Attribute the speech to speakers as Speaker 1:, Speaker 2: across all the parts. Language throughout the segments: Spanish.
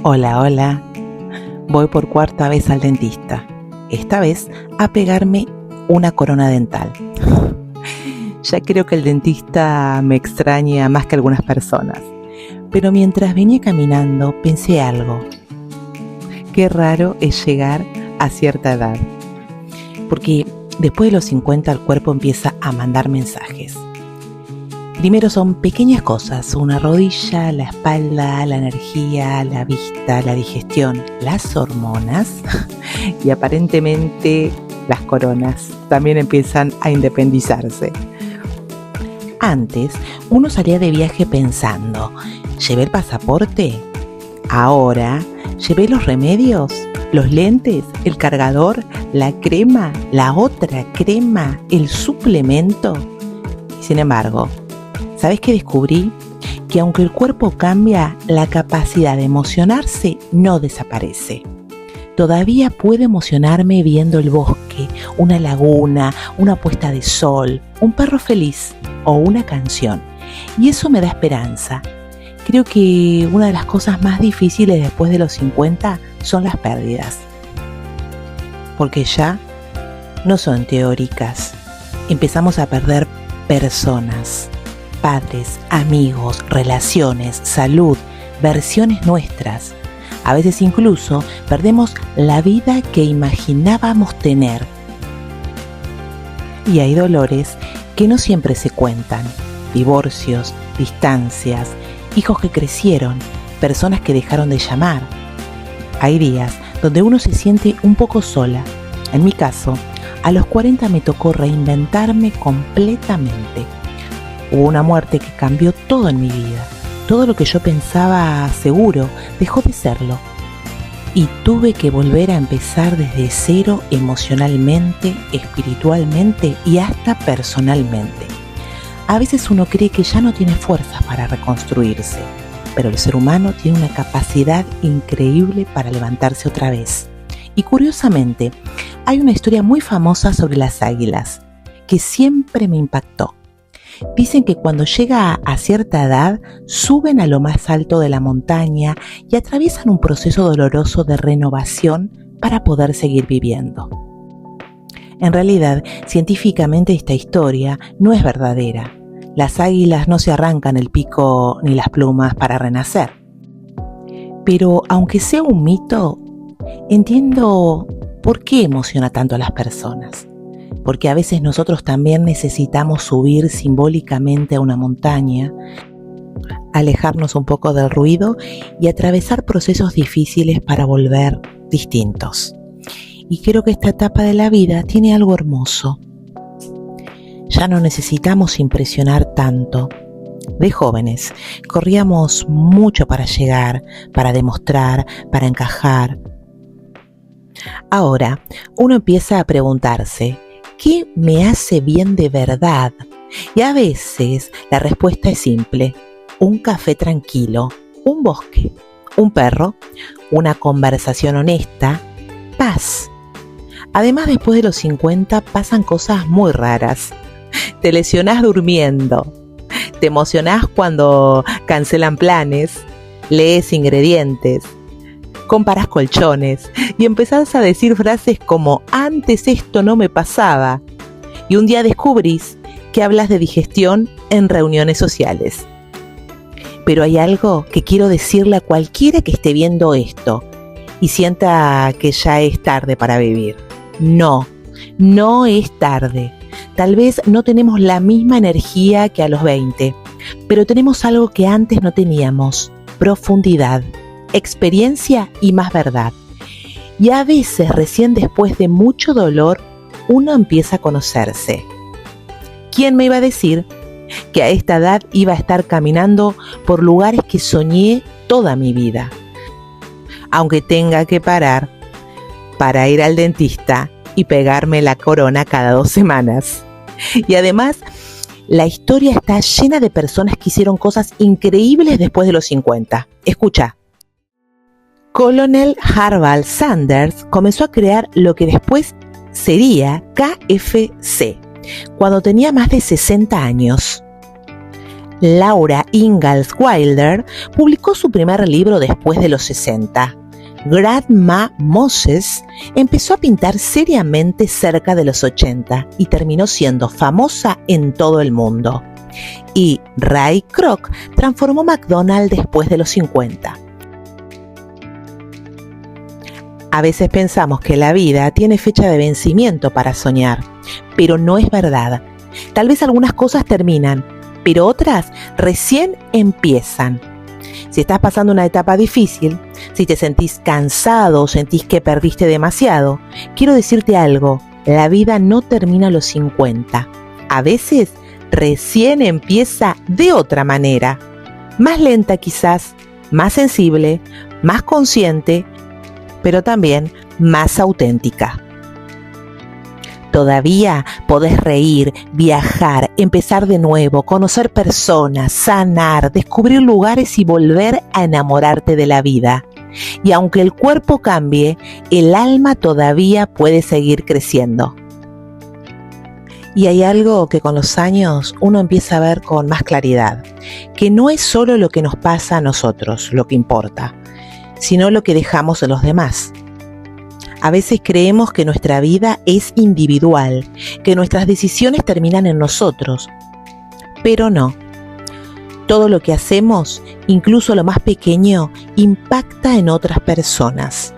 Speaker 1: Hola, hola. Voy por cuarta vez al dentista. Esta vez a pegarme una corona dental. Ya creo que el dentista me extraña más que algunas personas. Pero mientras venía caminando pensé algo. Qué raro es llegar a cierta edad. Porque después de los 50 el cuerpo empieza a mandar mensajes. Primero son pequeñas cosas, una rodilla, la espalda, la energía, la vista, la digestión, las hormonas y aparentemente las coronas también empiezan a independizarse. Antes uno salía de viaje pensando, ¿llevé el pasaporte? Ahora, ¿llevé los remedios? ¿Los lentes? ¿El cargador? ¿La crema? ¿La otra crema? ¿El suplemento? Y sin embargo, ¿sabes qué descubrí? Que aunque el cuerpo cambia, la capacidad de emocionarse no desaparece. Todavía puedo emocionarme viendo el bosque, una laguna, una puesta de sol, un perro feliz o una canción. Y eso me da esperanza. Creo que una de las cosas más difíciles después de los 50 son las pérdidas. Porque ya no son teóricas. Empezamos a perder personas. Padres, amigos, relaciones, salud, versiones nuestras. A veces incluso perdemos la vida que imaginábamos tener. Y hay dolores que no siempre se cuentan. Divorcios, distancias, hijos que crecieron, personas que dejaron de llamar. Hay días donde uno se siente un poco sola. En mi caso, a los 40 me tocó reinventarme completamente. Hubo una muerte que cambió todo en mi vida. Todo lo que yo pensaba seguro dejó de serlo. Y tuve que volver a empezar desde cero emocionalmente, espiritualmente y hasta personalmente. A veces uno cree que ya no tiene fuerzas para reconstruirse, pero el ser humano tiene una capacidad increíble para levantarse otra vez. Y curiosamente, hay una historia muy famosa sobre las águilas que siempre me impactó. Dicen que cuando llega a cierta edad, suben a lo más alto de la montaña y atraviesan un proceso doloroso de renovación para poder seguir viviendo. En realidad, científicamente esta historia no es verdadera. Las águilas no se arrancan el pico ni las plumas para renacer. Pero aunque sea un mito, entiendo por qué emociona tanto a las personas. Porque a veces nosotros también necesitamos subir simbólicamente a una montaña, alejarnos un poco del ruido y atravesar procesos difíciles para volver distintos. Y creo que esta etapa de la vida tiene algo hermoso. Ya no necesitamos impresionar tanto. De jóvenes, corríamos mucho para llegar, para demostrar, para encajar. Ahora, uno empieza a preguntarse, ¿qué me hace bien de verdad? Y a veces la respuesta es simple. Un café tranquilo, un bosque, un perro, una conversación honesta, paz. Además, después de los 50 pasan cosas muy raras. Te lesionás durmiendo, te emocionás cuando cancelan planes, lees ingredientes, comparás colchones y empezás a decir frases como antes esto no me pasaba y un día descubrís que hablas de digestión en reuniones sociales. Pero hay algo que quiero decirle a cualquiera que esté viendo esto y sienta que ya es tarde para vivir. No es tarde. Tal vez no tenemos la misma energía que a los 20, pero tenemos algo que antes no teníamos: profundidad, experiencia y más verdad. Y a veces, recién después de mucho dolor, uno empieza a conocerse. ¿Quién me iba a decir que a esta edad iba a estar caminando por lugares que soñé toda mi vida? Aunque tenga que parar para ir al dentista y pegarme la corona cada 2 semanas. Y además, la historia está llena de personas que hicieron cosas increíbles después de los 50. Escucha. Colonel Harvald Sanders comenzó a crear lo que después sería KFC, cuando tenía más de 60 años. Laura Ingalls Wilder publicó su primer libro después de los 60. Grandma Moses empezó a pintar seriamente cerca de los 80 y terminó siendo famosa en todo el mundo. Y Ray Kroc transformó McDonald's después de los 50. A veces pensamos que la vida tiene fecha de vencimiento para soñar, pero no es verdad. Tal vez algunas cosas terminan, pero otras recién empiezan. Si estás pasando una etapa difícil, si te sentís cansado o sentís que perdiste demasiado, quiero decirte algo, la vida no termina a los 50. A veces recién empieza de otra manera, más lenta quizás, más sensible, más consciente, pero también más auténtica. Todavía podés reír, viajar, empezar de nuevo, conocer personas, sanar, descubrir lugares y volver a enamorarte de la vida. Y aunque el cuerpo cambie, el alma todavía puede seguir creciendo. Y hay algo que con los años uno empieza a ver con más claridad, que no es solo lo que nos pasa a nosotros lo que importa, sino lo que dejamos en los demás. A veces creemos que nuestra vida es individual, que nuestras decisiones terminan en nosotros, pero no. Todo lo que hacemos, incluso lo más pequeño, impacta en otras personas.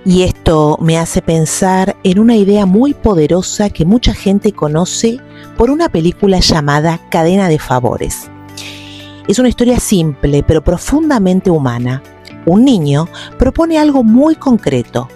Speaker 1: Y esto me hace pensar en una idea muy poderosa que mucha gente conoce por una película llamada Cadena de Favores. Es una historia simple pero profundamente humana. Un niño propone algo muy concreto: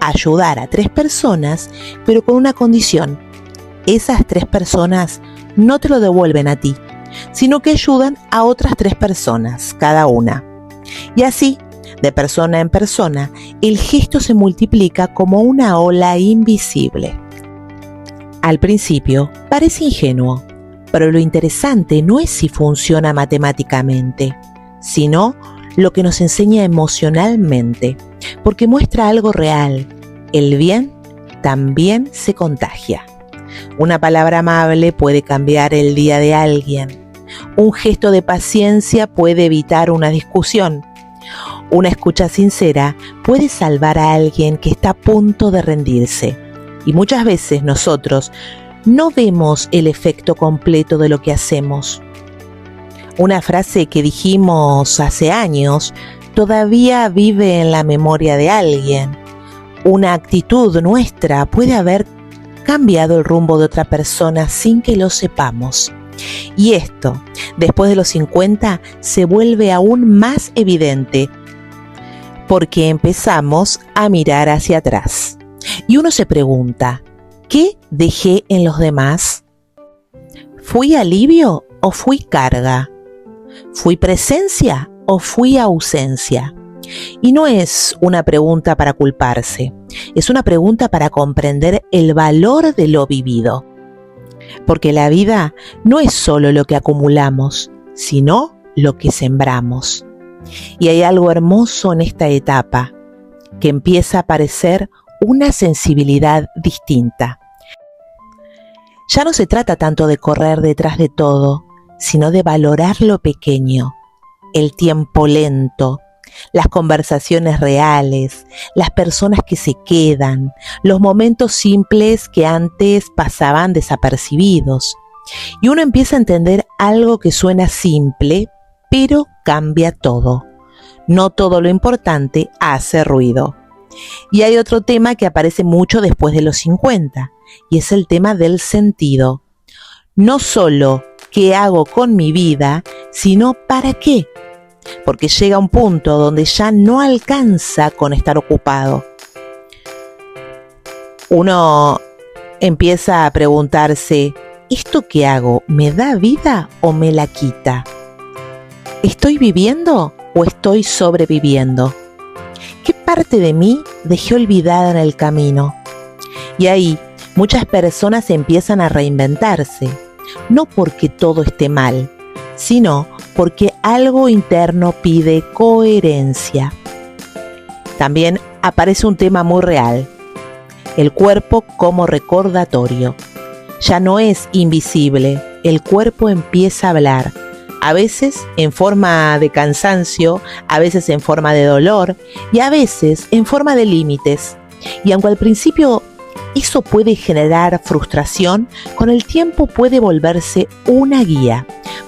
Speaker 1: ayudar a 3 personas, pero con una condición. Esas 3 personas no te lo devuelven a ti, sino que ayudan a otras 3 personas, cada una. Y así, de persona en persona, el gesto se multiplica como una ola invisible. Al principio parece ingenuo, pero lo interesante no es si funciona matemáticamente, sino lo que nos enseña emocionalmente, porque muestra algo real. El bien también se contagia. Una palabra amable puede cambiar el día de alguien. Un gesto de paciencia puede evitar una discusión. Una escucha sincera puede salvar a alguien que está a punto de rendirse. Y muchas veces nosotros no vemos el efecto completo de lo que hacemos. Una frase que dijimos hace años todavía vive en la memoria de alguien. Una actitud nuestra puede haber cambiado el rumbo de otra persona sin que lo sepamos. Y esto, después de los 50, se vuelve aún más evidente, porque empezamos a mirar hacia atrás. Y uno se pregunta, ¿qué dejé en los demás? ¿Fui alivio o fui carga? ¿Fui presencia o fui ausencia? Y no es una pregunta para culparse, es una pregunta para comprender el valor de lo vivido. Porque la vida no es solo lo que acumulamos, sino lo que sembramos. Y hay algo hermoso en esta etapa, que empieza a aparecer una sensibilidad distinta. Ya no se trata tanto de correr detrás de todo, sino de valorar lo pequeño, el tiempo lento, las conversaciones reales, las personas que se quedan, los momentos simples que antes pasaban desapercibidos. Y uno empieza a entender algo que suena simple, pero cambia todo. No todo lo importante hace ruido. Y hay otro tema que aparece mucho después de los 50, y es el tema del sentido. No solo qué hago con mi vida, sino para qué. Porque llega un punto donde ya no alcanza con estar ocupado. Uno empieza a preguntarse, ¿esto que hago me da vida o me la quita? ¿Estoy viviendo o estoy sobreviviendo? ¿Qué parte de mí dejé olvidada en el camino? Y ahí muchas personas empiezan a reinventarse, no porque todo esté mal, sino porque algo interno pide coherencia. También aparece un tema muy real, el cuerpo como recordatorio. Ya no es invisible, el cuerpo empieza a hablar, a veces en forma de cansancio, a veces en forma de dolor y a veces en forma de límites. Y aunque al principio eso puede generar frustración, con el tiempo puede volverse una guía,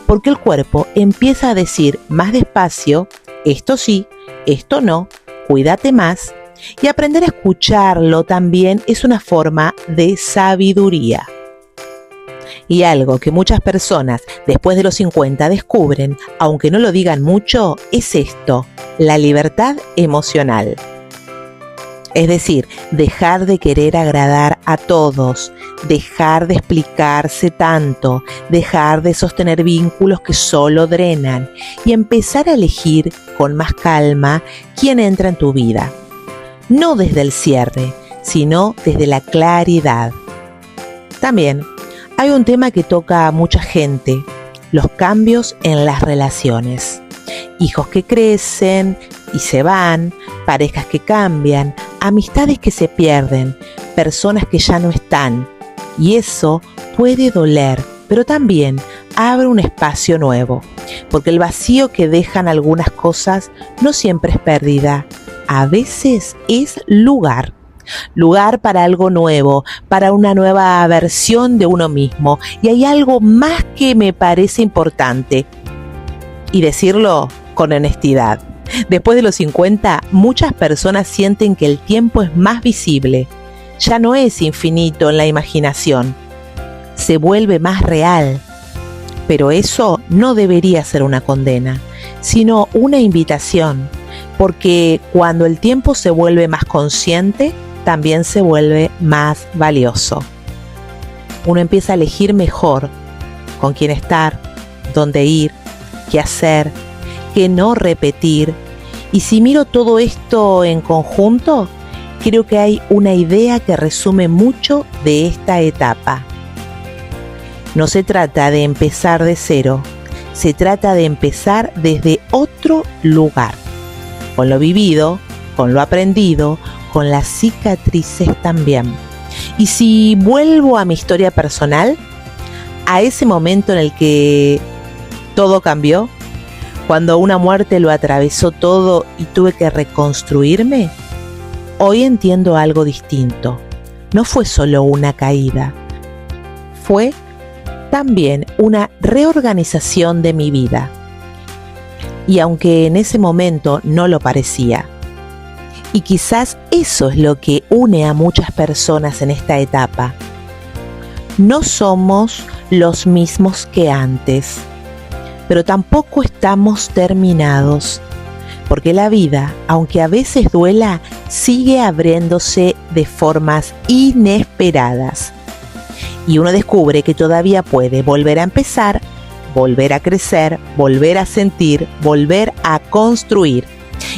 Speaker 1: porque el cuerpo empieza a decir más despacio, esto sí, esto no, cuídate más, y aprender a escucharlo también es una forma de sabiduría. Y algo que muchas personas después de los 50 descubren, aunque no lo digan mucho, es esto, la libertad emocional. Es decir, dejar de querer agradar a todos, dejar de explicarse tanto, dejar de sostener vínculos que solo drenan y empezar a elegir con más calma quién entra en tu vida. No desde el cierre, sino desde la claridad. También hay un tema que toca a mucha gente, los cambios en las relaciones. Hijos que crecen y se van, parejas que cambian, amistades que se pierden, personas que ya no están. Y eso puede doler, pero también abre un espacio nuevo, porque el vacío que dejan algunas cosas no siempre es pérdida, a veces es lugar. Lugar para algo nuevo, para una nueva versión de uno mismo. Y hay algo más que me parece importante, y decirlo con honestidad. Después de los 50, muchas personas sienten que el tiempo es más visible. Ya no es infinito en la imaginación. Se vuelve más real. Pero eso no debería ser una condena, sino una invitación. Porque cuando el tiempo se vuelve más consciente, también se vuelve más valioso. Uno empieza a elegir mejor con quién estar, dónde ir, qué hacer, qué no repetir. Y si miro todo esto en conjunto, creo que hay una idea que resume mucho de esta etapa. No se trata de empezar de cero, se trata de empezar desde otro lugar, con lo vivido, con lo aprendido, con las cicatrices también. Y si vuelvo a mi historia personal, a ese momento en el que todo cambió, cuando una muerte lo atravesó todo y tuve que reconstruirme, hoy entiendo algo distinto. No fue solo una caída, fue también una reorganización de mi vida. Y aunque en ese momento no lo parecía, y quizás eso es lo que une a muchas personas en esta etapa, no somos los mismos que antes, pero tampoco estamos terminados, porque la vida, aunque a veces duela, sigue abriéndose de formas inesperadas. Y uno descubre que todavía puede volver a empezar, volver a crecer, volver a sentir, volver a construir.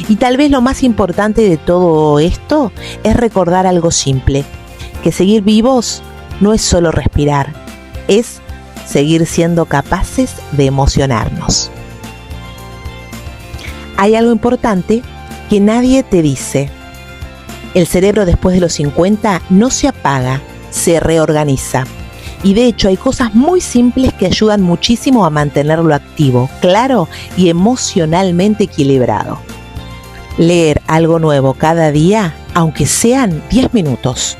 Speaker 1: Y tal vez lo más importante de todo esto es recordar algo simple, que seguir vivos no es solo respirar, es seguir siendo capaces de emocionarnos. Hay algo importante que nadie te dice. El cerebro después de los 50 no se apaga, se reorganiza. Y de hecho hay cosas muy simples que ayudan muchísimo a mantenerlo activo, claro y emocionalmente equilibrado. Leer algo nuevo cada día, aunque sean 10 minutos.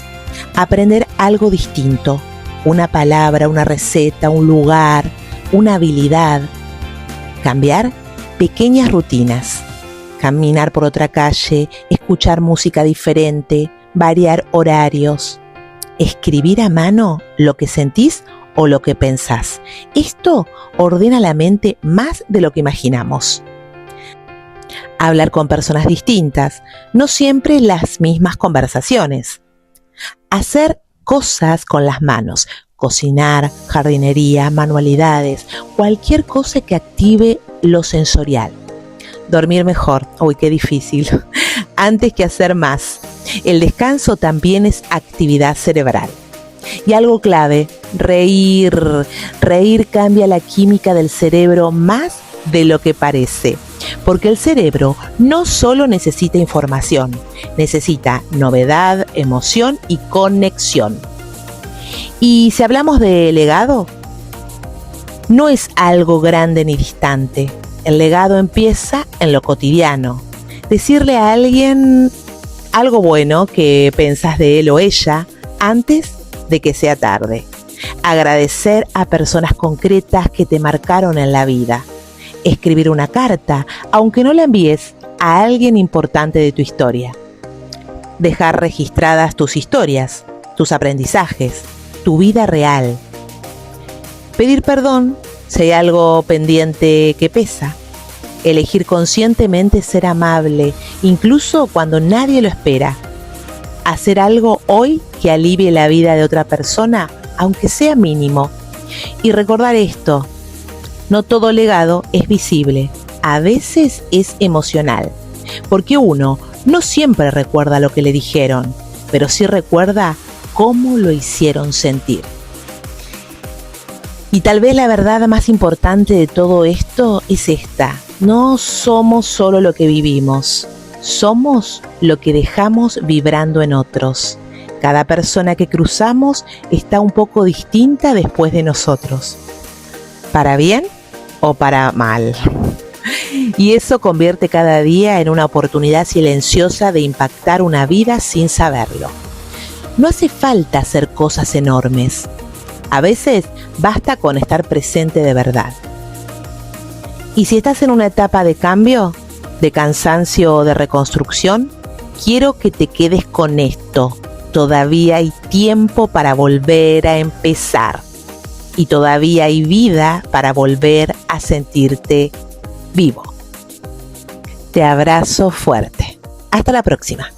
Speaker 1: Aprender algo distinto. Una palabra, una receta, un lugar, una habilidad. Cambiar pequeñas rutinas. Caminar por otra calle, escuchar música diferente, variar horarios. Escribir a mano lo que sentís o lo que pensás. Esto ordena la mente más de lo que imaginamos. Hablar con personas distintas, no siempre las mismas conversaciones. Hacer cosas con las manos, cocinar, jardinería, manualidades, cualquier cosa que active lo sensorial. Dormir mejor, uy, qué difícil, antes que hacer más. El descanso también es actividad cerebral. Y algo clave, reír. Reír cambia la química del cerebro más de lo que parece. Porque el cerebro no solo necesita información, necesita novedad, emoción y conexión. Y si hablamos de legado, no es algo grande ni distante. El legado empieza en lo cotidiano. Decirle a alguien algo bueno que pensás de él o ella antes de que sea tarde. Agradecer a personas concretas que te marcaron en la vida. Escribir una carta, aunque no la envíes, a alguien importante de tu historia. Dejar registradas tus historias, tus aprendizajes, tu vida real. Pedir perdón si hay algo pendiente que pesa. Elegir conscientemente ser amable, incluso cuando nadie lo espera. Hacer algo hoy que alivie la vida de otra persona, aunque sea mínimo. Y recordar esto, no todo legado es visible, a veces es emocional, porque uno no siempre recuerda lo que le dijeron, pero sí recuerda cómo lo hicieron sentir. Y tal vez la verdad más importante de todo esto es esta: no somos solo lo que vivimos, somos lo que dejamos vibrando en otros. Cada persona que cruzamos está un poco distinta después de nosotros, para bien o para mal. Y eso convierte cada día en una oportunidad silenciosa de impactar una vida sin saberlo. No hace falta hacer cosas enormes. A veces basta con estar presente de verdad. Y si estás en una etapa de cambio, de cansancio o de reconstrucción, quiero que te quedes con esto. Todavía hay tiempo para volver a empezar. Y todavía hay vida para volver a sentirte vivo. Te abrazo fuerte. Hasta la próxima.